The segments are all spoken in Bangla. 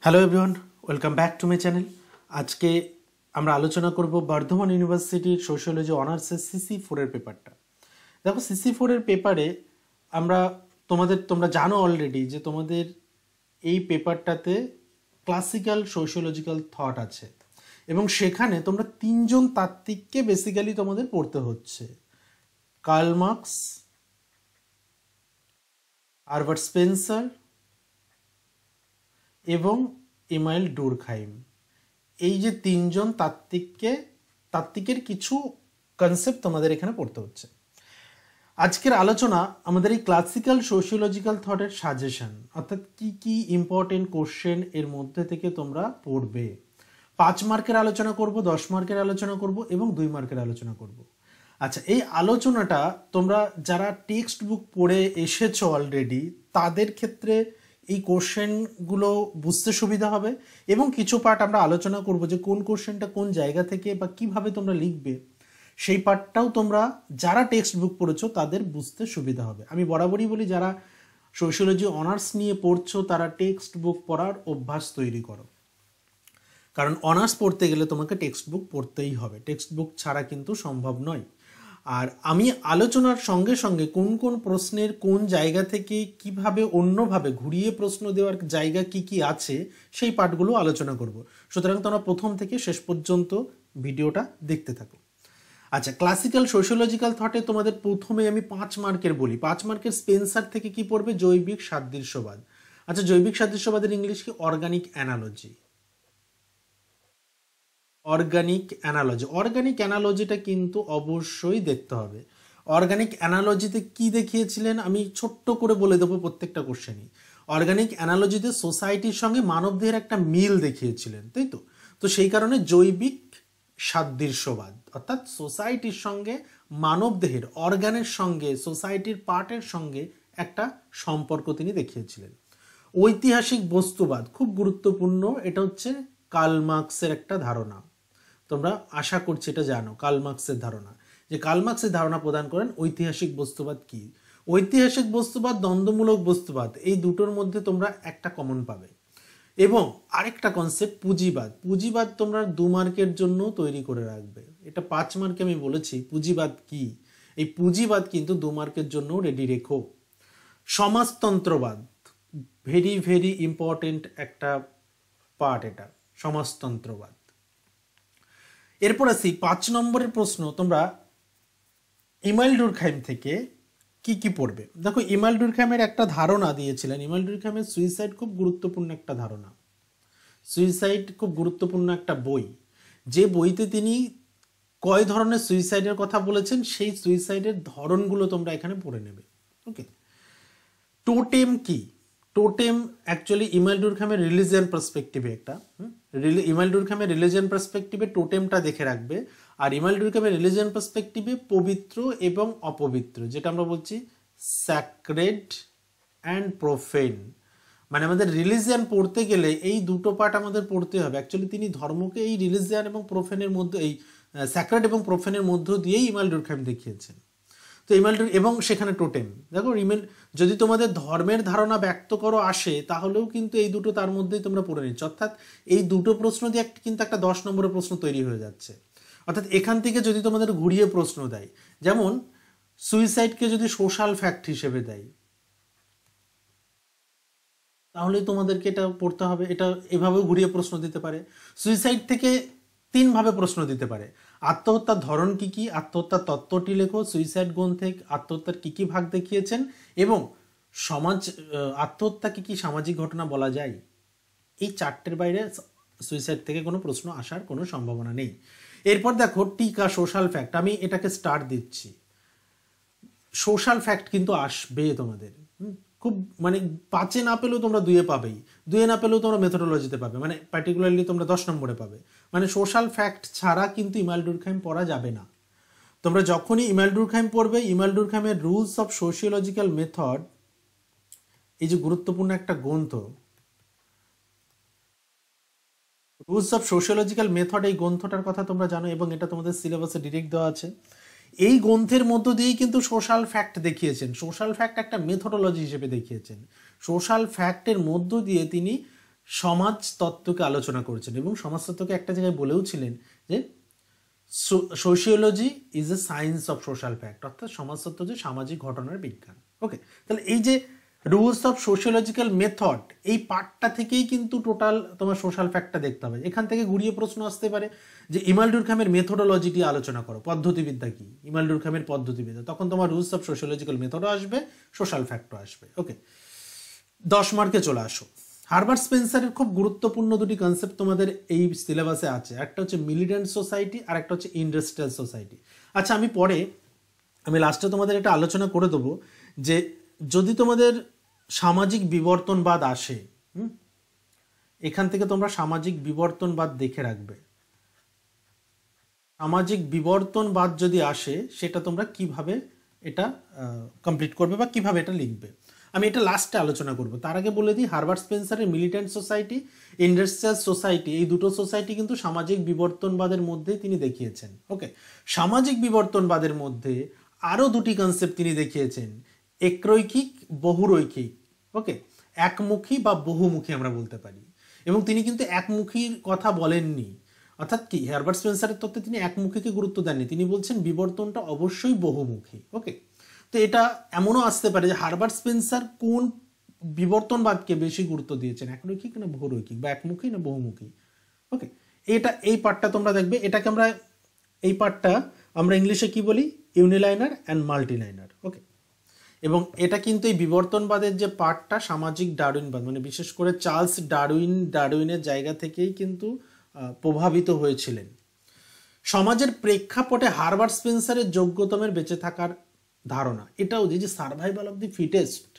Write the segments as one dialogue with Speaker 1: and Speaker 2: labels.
Speaker 1: Hello everyone, welcome back to my channel. আজকে আমরা আলোচনা করব বর্ধমান ইউনিভার্সিটির সোশিওলজি অনার্সের CC-4 এর পেপারটা। দেখো, CC-4 এর পেপারে তোমরা জানো অলরেডি যে তোমাদের এই পেপারটাতে ক্লাসিক্যাল সোশিওলজিক্যাল থট আছে এবং সেখানে তোমরা তিনজন তাত্ত্বিককে বেসিক্যালি তোমাদের পড়তে হচ্ছে: কার্ল মার্কস, হারবার্ট স্পেন্সার এবং ইমানুয়েল ডুরখাইম। এই যে তিনজন তাত্ত্বিকের কিছু কনসেপ্ট তোমাদের এখানে পড়তে হচ্ছে। আজকের আলোচনা আমাদের এই ক্লাসিক্যাল সোশিওলজিক্যাল থটের সাজেশন, অর্থাৎ কি কি ইম্পর্টেন্ট কোশ্চেন এর মধ্যে থেকে তোমরা পড়বে। 5 মার্কের আলোচনা করব, 10 মার্কের আলোচনা করব এবং 2 মার্কের আলোচনা করব। আচ্ছা, এই আলোচনাটা তোমরা যারা টেক্সট বুক পড়ে এসেছো অলরেডি তাদের ক্ষেত্রে এই কোশ্চেনগুলো বুঝতে সুবিধা হবে এবং কিছু পার্ট আমরা আলোচনা করব যে কোন কোশ্চেনটা কোন জায়গা থেকে বা কিভাবে তোমরা লিখবে, সেই পার্টটাও তোমরা যারা টেক্সট বুক পড়েছো তাদের বুঝতে সুবিধা হবে। আমি বরাবরই বলি, যারা সোশিওলজি অনার্স নিয়ে পড়ছো তারা টেক্সট বুক পড়ার অভ্যাস তৈরি করো, কারণ অনার্স পড়তে গেলে তোমাকে টেক্সট বুক পড়তেই হবে, টেক্সট বুক ছাড়া কিন্তু সম্ভব নয়। আর আমি আলোচনার সঙ্গে সঙ্গে কোন কোন প্রশ্নের কোন জায়গা থেকে কিভাবে অন্যভাবে ঘুরিয়ে প্রশ্ন দেওয়ার জায়গা কি কি আছে সেই পার্টগুলো আলোচনা করব। সুতরাং তোমরা প্রথম থেকে শেষ পর্যন্ত ভিডিওটা দেখতে থাকো। আচ্ছা, ক্লাসিক্যাল সোশিওলজিক্যাল থটে তোমাদের প্রথমে আমি 5 মার্কের বলি। 5 মার্কের স্পেন্সার থেকে কি পড়বে? জৈবিক সাদৃশ্যবাদ। আচ্ছা, জৈবিক সাদৃশ্যবাদের ইংলিশ কি? Organic analogy. অর্গানিক অ্যানালজিটা কিন্তু অবশ্যই দেখতে হবে। অর্গানিক অ্যানালজিতে কি দেখিয়েছিলেন আমি ছোট্ট করে বলে দেবো প্রত্যেকটা কোশ্চেনই। অর্গানিক অ্যানালজিতে সোসাইটির সঙ্গে মানবদেহের একটা মিল দেখিয়েছিলেন, তাই তো? তো সেই কারণে জৈবিক সাদৃশ্যবাদ, অর্থাৎ সোসাইটির সঙ্গে মানবদেহের অর্গানের সঙ্গে সোসাইটির পার্টের সঙ্গে একটা সম্পর্ক তিনি দেখিয়েছিলেন। ঐতিহাসিক বস্তুবাদ খুব গুরুত্বপূর্ণ, এটা হচ্ছে কার্ল মার্কসের একটা ধারণা। তোমরা আশা করছি এটা জানো কার্ল মার্কসের ধারণা, যে কার্ল মার্কসের ধারণা প্রদান করেন ঐতিহাসিক বস্তুবাদ কি। ঐতিহাসিক বস্তুবাদ, দ্বন্দ্বমূলক বস্তুবাদ, এই দুটোর মধ্যে তোমরা একটা কমন পাবে। এবং আরেকটা কনসেপ্ট পুঁজিবাদ। পুঁজিবাদ তোমরা 2 মার্কের জন্য তৈরি করে রাখবে। এটা 5 মার্কে আমি বলেছি পুঁজিবাদ কি, এই পুঁজিবাদ কিন্তু 2 মার্কের জন্য রেডি রেখো। সমাজতন্ত্রবাদ ভেরি ভেরি ইম্পর্টেন্ট একটা পার্ট, এটা সমাজতন্ত্রবাদ। এরপর আসি 5 নম্বরের প্রশ্ন, তোমরা ইমানুয়েল ডুরখাইম থেকে কি কি পড়বে। দেখো, ইমানুয়েল ডুরখাইমের একটা ধারণা দিয়েছিলেন। ইমানুয়েল ডুরখাইমের সুইসাইড খুব গুরুত্বপূর্ণ একটা ধারণা। সুইসাইড খুব গুরুত্বপূর্ণ একটা বই, যে বইতে তিনি কয় ধরনের সুইসাইডের কথা বলেছেন সেই সুইসাইডের ধরনগুলো তোমরা এখানে পড়ে নেবে। ওকে, টোটেম কি? টোটেম অ্যাকচুয়ালি ইমানুয়েল ডুরখাইমের রিলিজিয়ান পার্সপেক্টিভে একটা ইমানুয়েল ডুরখাইমের রিলিজিয়ান পার্সপেক্টিভে টোটেমটা দেখে রাখবে। আর ইমানুয়েল ডুরখাইমের রিলিজিয়ান পার্সপেক্টিভে পবিত্র এবং অপবিত্র, যেটা আমরা বলছি স্যাক্রেড অ্যান্ড প্রোফেন, মানে আমাদের রিলিজিয়ান পড়তে গেলে এই দুটো পার্ট আমাদের পড়তে হবে। অ্যাকচুয়ালি তিনি ধর্মকে এই রিলিজিয়ান এবং প্রোফেনের মধ্যে, এই স্যাক্রেড এবং প্রোফেনের মধ্য দিয়েই ইমানুয়েল ডুরখাইম দেখিয়েছেন। তো ইমানুয়েল এবং সেখানে টোটেম, দেখো যদি তোমাদের ধর্মের ধারণা ব্যক্ত করো আসে, তাহলেও কিন্তু এই দুটো তার মধ্যেই তোমরা পড়ে নিচ্ছ। অর্থাৎ এই দুটো প্রশ্ন দিয়ে কিন্তু একটা 10 নম্বরের প্রশ্ন তৈরি হয়ে যাচ্ছে। অর্থাৎ এখান থেকে যদি তোমাদের ঘুরিয়ে প্রশ্ন দেয়, যেমন সুইসাইডকে যদি সোশ্যাল ফ্যাক্ট হিসেবে দেয়, তাহলে তোমাদেরকে এটা পড়তে হবে। এটা এভাবেও ঘুরিয়ে প্রশ্ন দিতে পারে। সুইসাইড থেকে 3 ভাবে প্রশ্ন দিতে পারে। আত্মহত্যার ধরন কি কি, আত্মহত্যার তত্ত্বটি লেখো, সুইসাইড গ্রন্থে আত্মহত্যার কি কি ভাগ দেখিয়েছেন, এবং আত্মহত্যা কি সামাজিক ঘটনা বলা যায়। এই 4টের বাইরে সুইসাইড থেকে কোনো প্রশ্ন আসার কোনো সম্ভাবনা নেই। এরপর দেখো টিকা, সোশ্যাল ফ্যাক্ট। আমি এটাকে স্টার দিচ্ছি। সোশ্যাল ফ্যাক্ট কিন্তু আসবে তোমাদের, খুব মানে 5-এ না পেলেও তোমরা 2-এ পাবেই, 2-এ না পেলেও তোমরা মেথোডোলজিতে পাবে, মানে পার্টিকুলারলি তোমরা 10 নম্বরে পাবে। মানে সোশ্যাল ফ্যাক্ট ছাড়া কিন্তু ইমানুয়েল ডুরখাইম পড়া যাবে না। তোমরা যখনই ইমানুয়েল ডুরখাইম পড়বে, ইমানুয়েল ডুরখাইমের রুলস অফ সোশিওলজিক্যাল মেথড, এই যে গুরুত্বপূর্ণ একটা গ্রন্থ, রুলস অফ সোশিওলজিক্যাল মেথড, এই গ্রন্থটার কথা তোমরা জানো এবং এটা তোমাদের সিলেবাসে ডিরেক্ট দেওয়া আছে। এই গ্রন্থের মধ্য দিয়েই কিন্তু সোশ্যাল ফ্যাক্ট দেখিয়েছেন। সোশ্যাল ফ্যাক্ট একটা মেথোডোলজি হিসেবে দেখিয়েছেন। সোশ্যাল ফ্যাক্টের মধ্য দিয়ে তিনি সমাজতত্ত্বকে আলোচনা করেছেন এবং সমাজতত্ত্বকে একটা জায়গায় বলেও ছিলেন যে sociology is a science of social fact, অর্থাৎ সমাজতত্ত্ব যে সামাজিক ঘটনার বিজ্ঞান। ওকে, তাহলে এই যে রুলস অফ সোশিওলজিক্যাল মেথড, এই পার্টটা থেকেই কিন্তু টোটাল তোমার সোশ্যাল ফ্যাক্টটা দেখতে হবে। এখান থেকে ঘুরিয়ে প্রশ্ন আসতে পারে যে ইমাল ডুরখামের মেথোডোলজিটি আলোচনা করো, পদ্ধতিবিদ্যা কি, ইমাল ডুরখামের পদ্ধতিবিদ্যা, তখন তোমার রুলস অফ সোশিওলজিক্যাল মেথডও আসবে, সোশ্যাল ফ্যাক্টও আসবে। ওকে, 10 মার্কে চলে আসো। হারবার্ট স্পেন্সারের খুব গুরুত্বপূর্ণ দুটি কনসেপ্ট তোমাদের এই সিলেবাসে আছে, একটা হচ্ছে মিলিটেন্ট সোসাইটি আর একটা হচ্ছে ইন্ডাস্ট্রিয়াল সোসাইটি। আচ্ছা, আমি লাস্টে তোমাদের এটা আলোচনা করে দেবো যে যদি তোমাদের সামাজিক বিবর্তনবাদ আসে, এখান থেকে তোমরা সামাজিক বিবর্তনবাদ দেখে রাখবে। সামাজিক বিবর্তনবাদ যদি আসে সেটা তোমরা কিভাবে এটা কমপ্লিট করবে বা কিভাবে এটা লিখবে, আমি এটা লাস্টে আলোচনা করব। তার আগে বলে দিই, হারবার্ট স্পেন্সারের মিলিটেন্ট সোসাইটি, ইন্ডাস্ট্রিয়াল সোসাইটি, এই দুটো সোসাইটি কিন্তু সামাজিক বিবর্তনবাদের মধ্যেই তিনি দেখিয়েছেন। ওকে, সামাজিক বিবর্তনবাদের মধ্যে আরও দুটি কনসেপ্ট তিনি দেখিয়েছেন, একরৈখিক, বহুরৈখিক। ওকে, একমুখী বা বহুমুখী আমরা বলতে পারি। এবং তিনি কিন্তু একমুখীর কথা বলেননি, অর্থাৎ কি হারবার্ট স্পেন্সারের তত্ত্বে তিনি একমুখীকে গুরুত্ব দেননি, তিনি বলছেন বিবর্তনটা অবশ্যই বহুমুখী। ওকে, তো এটা এমনও আসতে পারে যে হারবার্ট স্পেন্সার কোন বিবর্তনবাদকে বেশি গুরুত্ব দিয়েছেন, একরৈখিক না বহুরৈখিক, বা একমুখী না বহুমুখী। ওকে, এই পার্টটা তোমরা দেখবে, এই পার্টটা আমরা ইংলিশে কি বলি, ইউনিলাইনার অ্যান্ড মাল্টিলাইনার। ওকে, এবং এটা কিন্তু এই বিবর্তনবাদের যে পার্টটা সামাজিক ডারউইনবাদ, মানে বিশেষ করে চার্লস ডারউইনের জায়গা থেকেই কিন্তু প্রভাবিত হয়েছিলেন। সমাজের প্রেক্ষাপটে হারবার্ট স্পেন্সারের যোগ্যতমের বেঁচে থাকার ধারণা, এটাও যে সার্ভাইভাল অফ দি ফিটেস্ট,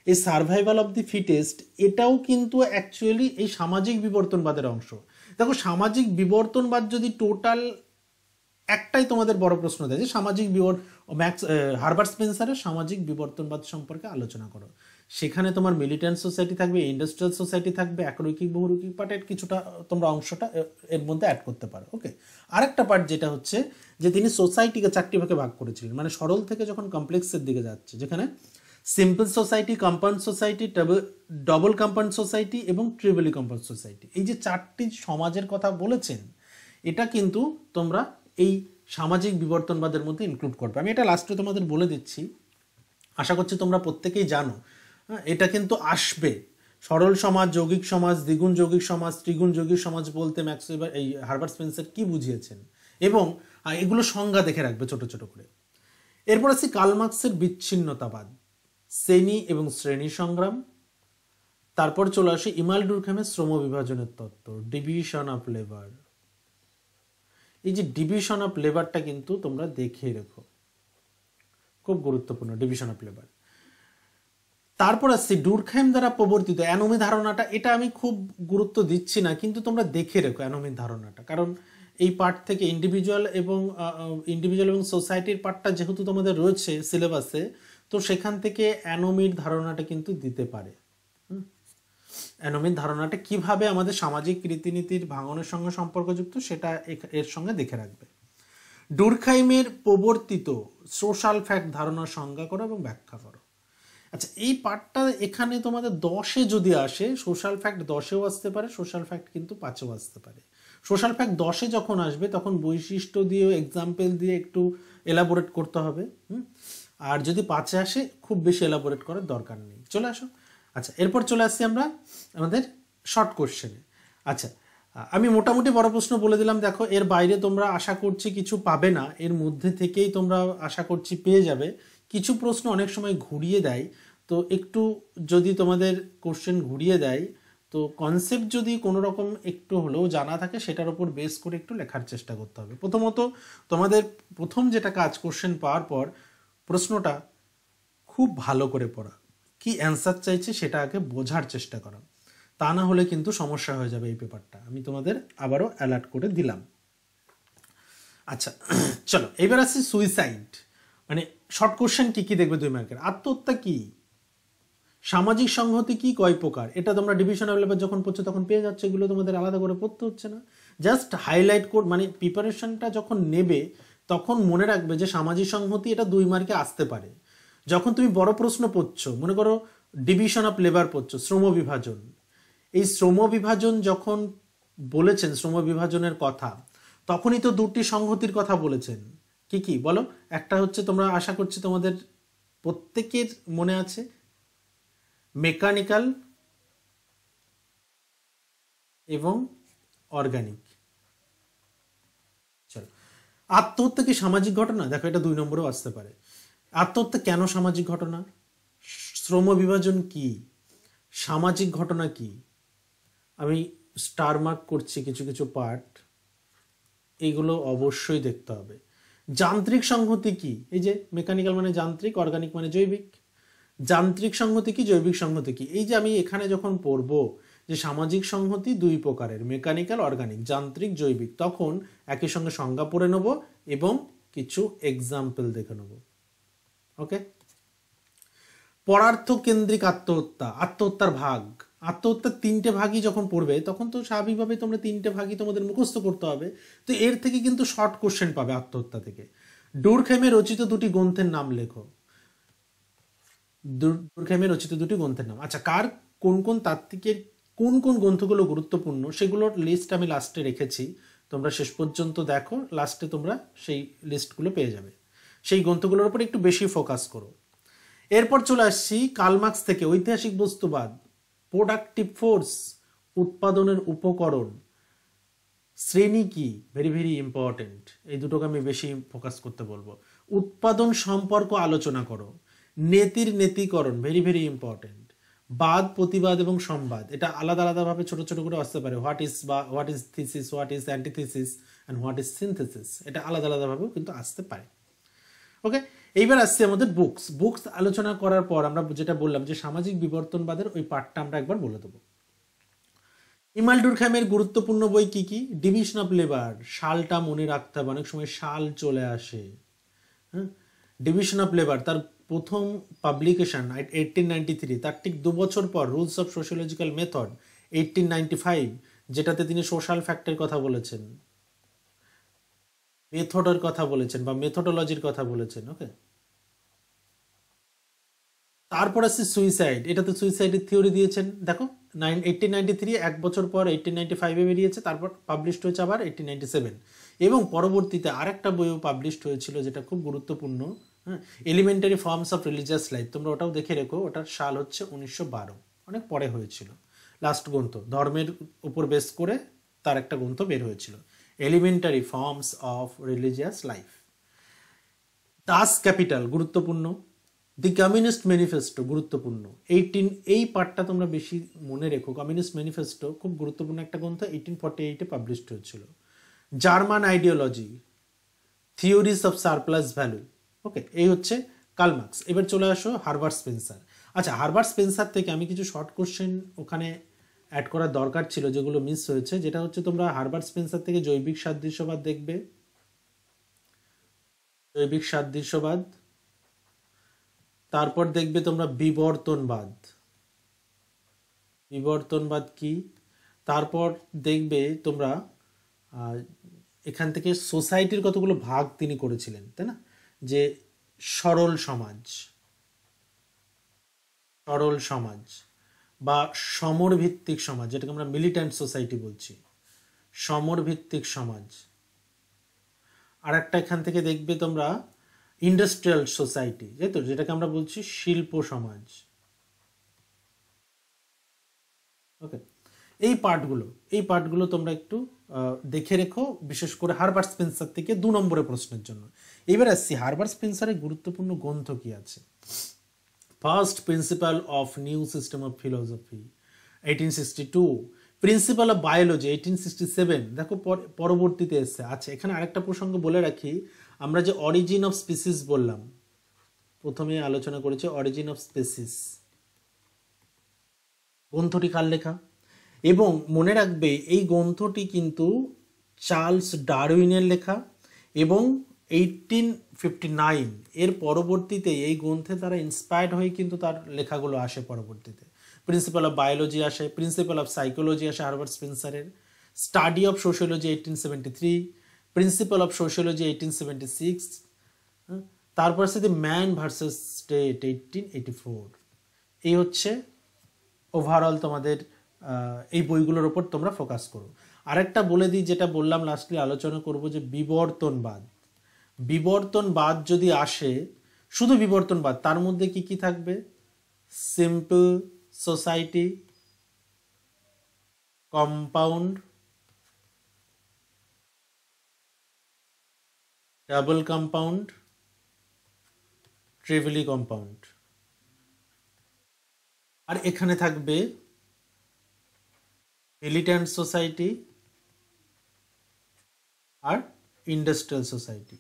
Speaker 1: এই সার্ভাইভাল অফ দি ফিটেস্ট এটাও কিন্তু অ্যাকচুয়ালি এই সামাজিক বিবর্তনবাদের অংশ। দেখো, সামাজিক বিবর্তনবাদ যদি টোটাল একটাই তোমাদের বড় প্রশ্ন দেয় যে হারবার্ট স্পেন্সারের সামাজিক বিবর্তনবাদ সম্পর্কে আলোচনা করো, সেখানে তোমার মিলিটেন্ট সোসাইটি থাকবে, ইন্ডাস্ট্রিয়াল সোসাইটি থাকবে, একরৈখিক বহুরৈখিক পার্টের কিছুটা তোমরা অংশটা এর মধ্যে অ্যাড করতে পারো। ওকে, আরেকটা পার্ট যেটা হচ্ছে যে তিনি সোসাইটিকে 4টি ভাগে ভাগ করেছিলেন, মানে সরল থেকে যখন কমপ্লেক্সের দিকে যাচ্ছে, যেখানে simple society, compound society, double compound society এবং ট্রিপলি কম্পাউন্ড সোসাইটি, এই যে 4টি সমাজের কথা বলেছেন, এটা কিন্তু তোমরা এই সামাজিক বিবর্তনবাদের মধ্যে ইনক্লুড করবে। আমি এটা লাস্টে তোমাদের বলে দিচ্ছি, আশা করছি তোমরা প্রত্যেকেই জানো, এটা কিন্তু আসবে। সরল সমাজ, যৌগিক সমাজ, দ্বিগুণ যৌগিক সমাজ, ত্রিগুণ যৌগিক সমাজ বলতে এই হারবার্ট স্পেন্সার কি বুঝিয়েছেন, এবং এগুলো সংজ্ঞা দেখে রাখবে ছোট ছোট করে। এরপর আসি কার্ল মার্কসের বিচ্ছিন্নতাবাদ, শ্রেণী এবং শ্রেণী সংগ্রাম। তারপর চলে আসে ইমাল ডুরখামের শ্রম বিভাজনের তত্ত্ব, ডিভিশন অফ লেবার। এই যে ডিভিশন অফ লেবারটা কিন্তু তোমরা দেখে রেখো, খুব গুরুত্বপূর্ণ ডিভিশন অফ লেবার। তারপর আসছে ডুরখাইম দ্বারা প্রবর্তিত অ্যানোমি ধারণাটা, এটা আমি খুব গুরুত্ব দিচ্ছি না, কিন্তু তোমরা দেখে রেখো অ্যানোমির ধারণাটা, কারণ এই পার্ট থেকে ইন্ডিভিজুয়াল এবং সোসাইটির পার্টটা যেহেতু তোমাদের রয়েছে সিলেবাসে, তো সেখান থেকে অ্যানোমির ধারণাটা কিন্তু দিতে পারে। অ্যানোমির ধারণাটা কিভাবে আমাদের সামাজিক রীতিনীতির ভাঙনের সঙ্গে সম্পর্কযুক্ত সেটা এর সঙ্গে দেখে রাখবে। ডুরখাইমের প্রবর্তিত সোশ্যাল ফ্যাক্ট ধারণার সংজ্ঞা করো এবং ব্যাখ্যা করো। আচ্ছা, এই পার্টটা এখানে তোমাদের 10-এ যদি আসে, সোশ্যাল ফ্যাক্ট 10-এও আসতে পারে, সোশ্যাল ফ্যাক্ট কিন্তু 5-এও আসতে পারে। সোশ্যাল ফ্যাক্ট 10-এ যখন আসবে তখন বৈশিষ্ট্য দিয়ে, এক্সাম্পল দিয়ে একটু এলাবোরেট করতে হবে। আর যদি 5-এ আসে, খুব বেশি এলাবোরেট করার দরকার নেই। চলে আসো। আচ্ছা, এরপর চলে আসছি আমরা আমাদের শর্ট কোশ্চেনে। আচ্ছা, আমি মোটামুটি বড় প্রশ্ন বলে দিলাম। দেখো, এর বাইরে তোমরা আশা করছি কিছু পাবে না, এর মধ্যে থেকেই তোমরা আশা করছি পেয়ে যাবে। কিছু প্রশ্ন অনেক সময় ঘুরিয়ে দেয়, তো একটু যদি তোমাদের কোশ্চেন ঘুরিয়ে দেয়, তো কনসেপ্ট যদি কোনো রকম একটু হলেও জানা থাকে, সেটার উপর বেস করে একটু লেখার চেষ্টা করতে হবে। প্রথমত তোমাদের প্রথম যেটা কাজ, কোশ্চেন পাওয়ার পর প্রশ্নটা খুব ভালো করে পড়া, কি অ্যান্সার চাইছে সেটা আগে বোঝার চেষ্টা করা, তা না হলে কিন্তু সমস্যা হয়ে যাবে এই পেপারটা। আমি তোমাদের আবারও অ্যালার্ট করে দিলাম। আচ্ছা, চলো এবার আসছি সুইসাইড, মানে শর্ট কোশ্চেন কি কি দেখবে 2 মার্কের। আত্মহত্যা কি, সামাজিক সংহতি কি, কয় প্রকার, এটা তোমরা ডিভিশন অফ লেবার যখন পড়ছো তখন পেয়ে যাচ্ছে, এগুলো তোমাদের আলাদা করে পড়তে হচ্ছে না, জাস্ট হাইলাইট কোড, মানে প্রিপারেশনটা যখন নেবে তখন মনে রাখবে যে সামাজিক সংহতি এটা 2 মার্কে আসতে পারে। যখন তুমি বড় প্রশ্ন পড়ছো, মনে করো ডিভিশন অফ লেবার পড়ছো, শ্রম বিভাজন, এই শ্রম বিভাজন যখন বলেছেন, শ্রম বিভাজনের কথা, তখনই তো দুটি সংহতির কথা বলেছেন। কি কি বলো? একটা হচ্ছে, তোমরা আশা করছি তোমাদের প্রত্যেকের মনে আছে, মেকানিক্যাল এবং অর্গানিক। চলো, আত্মহত্যা কি সামাজিক ঘটনা? দেখো, এটা 2 নম্বরেও আসতে পারে। আত্মহত্যা কেন সামাজিক ঘটনা? শ্রম বিভাজন কি? সামাজিক ঘটনা কি? আমি স্টার মার্ক করছি কিছু কিছু পার্ট, এইগুলো অবশ্যই দেখতে হবে। যান্ত্রিক সংহতি কি? এই যে মেকানিক্যাল মানে যান্ত্রিক, অর্গানিক মানে জৈবিক। যান্ত্রিক সংহতি কি, জৈবিক সংহতি কি? এই যে আমি এখানে যখন পড়বো যে সামাজিক সংহতি 2 প্রকারের, মেকানিক্যাল, অর্গানিক, যান্ত্রিক, জৈবিক, তখন একই সঙ্গে সংজ্ঞা পড়ে নেব এবং কিছু এক্সাম্পল দেখে নেব। ওকে। পরার্থ কেন্দ্রিক আত্মহত্যা, আত্মহত্যার ভাগ, আত্মহত্যার 3টে ভাগই যখন পড়বে তখন তো স্বাভাবিকভাবে তোমরা 3টে ভাগই তোমাদের মুখস্থ করতে হবে। তো এর থেকে কিন্তু শর্ট কোশ্চেন পাবে আত্মহত্যা থেকে। ডুরখেমে রচিত 2টি গ্রন্থের নাম লেখো। ডুরখেমে রচিত 2টি গ্রন্থের নাম। আচ্ছা, কার কোন কোন তাত্ত্বিকের কোন কোন গ্রন্থগুলো গুরুত্বপূর্ণ সেগুলোর লিস্ট আমি লাস্টে রেখেছি, তোমরা শেষ পর্যন্ত দেখো, লাস্টে তোমরা সেই লিস্টগুলো পেয়ে যাবে। সেই গ্রন্থগুলোর উপর একটু বেশি ফোকাস করো। এরপর চলে আসছি কার্ল মার্কস থেকে, ঐতিহাসিক বস্তুবাদ, প্রোডাক্টিভ ফোর্স, উৎপাদনের উপকরণ, শ্রেণী কি, ভেরি ভেরি ইম্পর্টেন্ট, এই দুটোকে আমি বেশি ফোকাস করতে বলবো। উৎপাদন সম্পর্ক আলোচনা করো, নেতির নেতিকরণ, ভেরি ভেরি ইম্পর্টেন্ট। বাদ, প্রতিবাদ এবং সংবাদ, এটা আলাদা আলাদাভাবে ছোট ছোট করে আসতে পারে। What is thesis, what is antithesis and what is synthesis, এটা আলাদা আলাদাভাবেও কিন্তু আসতে পারে। ওকে, এইবার আসছে আমাদের বুকস আলোচনা করার পর আমরা যেটা বললাম যে সামাজিক বিবর্তনবাদের ওই পার্টটা আমরা একবার বলে দেবো। ইমাল ডুরখাইমের গুরুত্বপূর্ণ বই কি কি? ডিভিশন অফ লেবার, সালটা মনে রাখতে হবে, অনেক সময় সাল চলে আসে। হ্যাঁ, ডিভিশন অফ লেবার তার প্রথম পাবলিকেশন 1893, তার ঠিক 2 বছর পর রুলস অফ সোশিওলজিক্যাল মেথড 1895, যেটাতে তিনি সোশ্যাল ফ্যাক্টের কথা বলেছেন, মেথডের কথা বলেছেন বা মেথোডোলজির কথা বলেছেন। ওকে, তারপর আছে সুইসাইড, এটাতে সুইসাইডের থিওরি দিয়েছেন। দেখো, 1893, 1 বছর পর 1895 বেরিয়েছে, তারপর পাবলিশড হয়েছে আবার 1897, এবং পরবর্তীতে আরেকটা বইও পাবলিশড হয়েছিল যেটা খুব গুরুত্বপূর্ণ, হ্যাঁ, elementary forms of religious life, তোমরা ওটাও দেখে রেখো, ওটার সাল হচ্ছে 1912, অনেক পরে হয়েছিল। লাস্ট গ্রন্থ, ধর্মের উপর বেস করে তার একটা গ্রন্থ বের হয়েছিল, elementary forms of religious life. Das capital গুরুত্বপূর্ণ। দি কমিউনিস্ট ম্যানিফেস্টো গুরুত্বপূর্ণ, এই পার্টটা তোমরা বেশি মনে রেখো। কমিউনিস্ট ম্যানিফেস্টো খুব গুরুত্বপূর্ণ একটা গ্রন্থ, 1848 পাবলিশড হয়েছিল। German ideology, theories of surplus value. Okay, এই হচ্ছে কার্ল মার্কস। এবার চলে আসো হারবার্ট স্পেন্সার। আচ্ছা, হারবার্ট স্পেন্সার থেকে আমি কিছু শর্ট কোশ্চেন ওখানে অ্যাড করার দরকার ছিল, যেগুলো মিস হয়েছে, যেটা হচ্ছে তোমরা হারবার্ট স্পেন্সার থেকে জৈবিক সাদৃশ্যবাদ দেখবে, জৈবিক সাদৃশ্যবাদ, তারপর দেখবে তোমরা বিবর্তনবাদ, বিবর্তনবাদ কি, তারপর দেখবে তোমরা এখান থেকে সোসাইটির কতগুলো ভাগ তিনি করেছিলেন, তাই না, যে সরল সমাজ, সরল সমাজ বা সমর ভিত্তিক সমাজ, যেটাকে আমরা মিলিট্যান্ট সোসাইটি বলছি, সমর ভিত্তিক সমাজ। আর একটা এখান থেকে দেখবে তোমরা ইন্ডাস্ট্রিয়াল সোসাইটি, তাই তো, যেটাকে আমরা বলছি শিল্প সমাজ। ওকে, এই পার্টগুলো তোমরা একটু দেখে রেখো, বিশেষ করে হারবার্ট স্পেন্সার থেকে 2 নম্বরের প্রশ্নের জন্য। এবার আসছি হারবার্ট স্পেন্সারের গুরুত্বপূর্ণ গ্রন্থ কি আছে। First principal of new system of philosophy 1862, principal of biology 1867, দেখো পরবর্তীতে এসছে। আচ্ছা, এখানে আরেকটা প্রসঙ্গ বলে রাখি, আমরা যে অরিজিন অফ স্পিসিস বললাম, প্রথমে আলোচনা করেছি অরিজিন অফ স্পিসিস, গ্রন্থটি কার লেখা? এবং মনে রাখবে এই গ্রন্থটি কিন্তু চার্লস ডারউইনের লেখা, এবং 1859 এর পরবর্তীতে এই গ্রন্থে তারা ইন্সপায়ার্ড হয়ে কিন্তু তার লেখাগুলো আসে পরবর্তীতে। প্রিন্সিপাল অফ বায়োলজি আসে, প্রিন্সিপাল অফ সাইকোলজি আসে হারবার্ট স্পেন্সারের, study of sociology 1873, principle of sociology 1876, তারপর সাথে ম্যান ভার্সেস স্টেট 1884। এই হচ্ছে ওভারঅল তোমাদের এই বইগুলোর ওপর তোমরা ফোকাস করো। আরেকটা বলে দিই, যেটা বললাম লাস্টলি আলোচনা করব, যে বিবর্তনবাদ। বিবর্তনবাদ যদি আসে, শুধু বিবর্তনবাদ, তার মধ্যে কি কি থাকবে? Simple society, compound, double compound, triply compound, আর এখানে থাকবে মিলিট্যান্ট সোসাইটি আর ইন্ডাস্ট্রিয়াল সোসাইটি।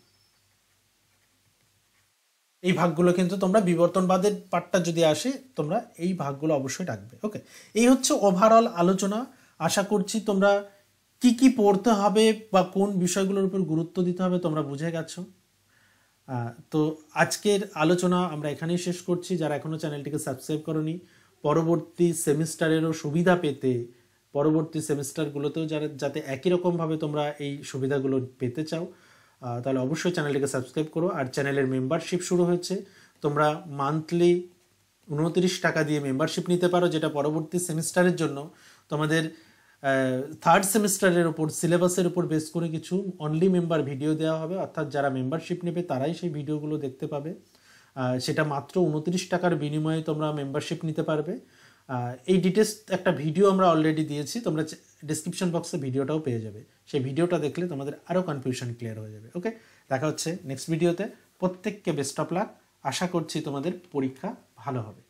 Speaker 1: এই ভাগগুলো কিন্তু তোমরা বিবর্তনবাদের পার্টটা যদি আসে, তোমরা এই ভাগগুলো অবশ্যই রাখবে। ওকে, এই হচ্ছে ওভারঅল আলোচনা। আশা করছি তোমরা কি কি পড়তে হবে বা কোন বিষয়গুলোর উপর গুরুত্ব দিতে হবে তোমরা বুঝে গেছো। তো আজকের আলোচনা আমরা এখানেই শেষ করছি। যারা এখনো চ্যানেলটিকে সাবস্ক্রাইব করনি, পরবর্তী সেমিস্টারেরও সুবিধা পেতে, পরবর্তী সেমিস্টারগুলোতেও যাতে একই রকমভাবে তোমরা এই সুবিধাগুলো পেতে চাও, তাহলে অবশ্যই চ্যানেলটিকে সাবস্ক্রাইব করো। আর চ্যানেলের মেম্বারশিপ শুরু হয়েছে, তোমরা মান্থলি 29 টাকা দিয়ে মেম্বারশিপ নিতে পারো, যেটা পরবর্তী সেমিস্টারের জন্য তোমাদের থার্ড সেমিস্টারের উপর সিলেবাসের উপর বেস করে কিছু অনলি মেম্বার ভিডিও দেওয়া হবে, অর্থাৎ যারা মেম্বারশিপ নেবে তারাই সেই ভিডিওগুলো দেখতে পাবে। সেটা মাত্র 29 টাকার বিনিময়ে তোমরা মেম্বারশিপ নিতে পারবে। এই ডিটেলস একটা ভিডিও আমরা অলরেডি দিয়েছি, তোমরা ডিসক্রিপশন বক্সে ভিডিওটাও পেয়ে যাবে। সেই ভিডিওটা দেখলে তোমাদের আরও কনফিউশন ক্লিয়ার হয়ে যাবে। ওকে, দেখা হচ্ছে নেক্সট ভিডিওতে। প্রত্যেককে বেস্ট অফ লাক। আশা করছি তোমাদের পরীক্ষা ভালো হবে।